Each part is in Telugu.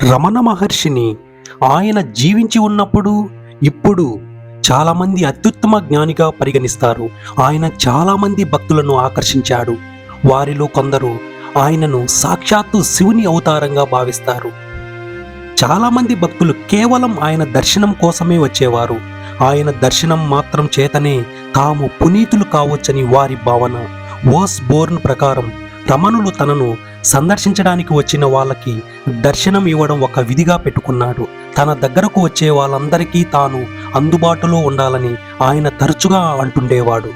రమణ మహర్షిని ఆయన జీవించి ఉన్నప్పుడు ఇప్పుడు చాలామంది అత్యుత్తమ జ్ఞానిగా పరిగణిస్తారు. ఆయన చాలామంది భక్తులను ఆకర్షించాడు. వారిలో కొందరు ఆయనను సాక్షాత్తు శివుని అవతారంగా భావిస్తారు. చాలామంది భక్తులు కేవలం ఆయన దర్శనం కోసమే వచ్చేవారు. ఆయన దర్శనం మాత్రం చేతనే తాము పునీతులు కావచ్చని వారి భావన. ఓస్ బోర్న్ ప్రకారం రమణులు తనను సందర్శించడానికి వచ్చిన వాళ్ళకి దర్శనం ఇవ్వడం ఒక విధిగా పెట్టుకున్నాడు. తన దగ్గరకు వచ్చే వాళ్ళందరికీ తాను అందుబాటులో ఉండాలని ఆయన తరచుగా అంటుండేవాడు.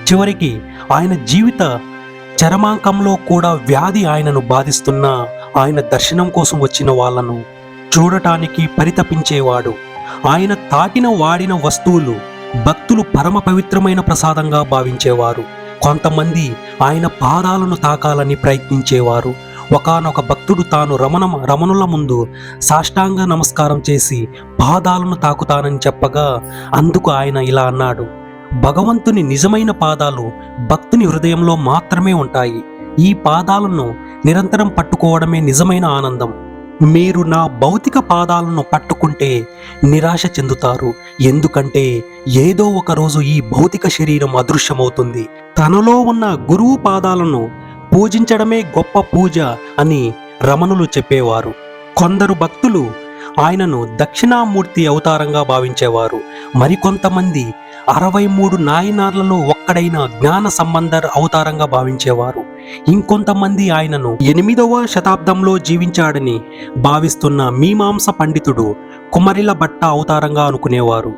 చివరికి ఆయన జీవిత చరమాంకంలో కూడా వ్యాధి ఆయనను బాధిస్తున్నా ఆయన దర్శనం కోసం వచ్చిన వాళ్ళను చూడటానికి పరితపించేవాడు. ఆయన తాకిన వాడిన వస్తువులు భక్తులు పరమ పవిత్రమైన ప్రసాదంగా భావించేవారు. కొంతమంది ఆయన పాదాలను తాకాలని ప్రయత్నించేవారు. ఒకానొక భక్తుడు తాను రమణుల ముందు సాష్టాంగ నమస్కారం చేసి పాదాలను తాకుతానని చెప్పగా అందుకు ఆయన ఇలా అన్నాడు: భగవంతుని నిజమైన పాదాలు భక్తుని హృదయంలో మాత్రమే ఉంటాయి. ఈ పాదాలను నిరంతరం పట్టుకోవడమే నిజమైన ఆనందం. మీరు నా భౌతిక పాదాలను పట్టుకుంటే నిరాశ చెందుతారు. ఎందుకంటే ఏదో ఒక రోజు ఈ భౌతిక శరీరం అదృశ్యమవుతుంది. తనలో ఉన్న గురువు పాదాలను పూజించడమే గొప్ప పూజ అని రమణులు చెప్పేవారు. కొందరు భక్తులు ఆయనను దక్షిణామూర్తి అవతారంగా భావించేవారు. మరికొంతమంది 63 నాయనార్లలో ఒక్కడైన జ్ఞాన సంబంధర్ అవతారంగా భావించేవారు. ఇంకొంతమంది ఆయనను 8వ శతాబ్దంలో జీవించాడని భావిస్తున్న మీమాంస పండితుడు కుమరిల భట్ట అవతారంగా అనుకునేవారు.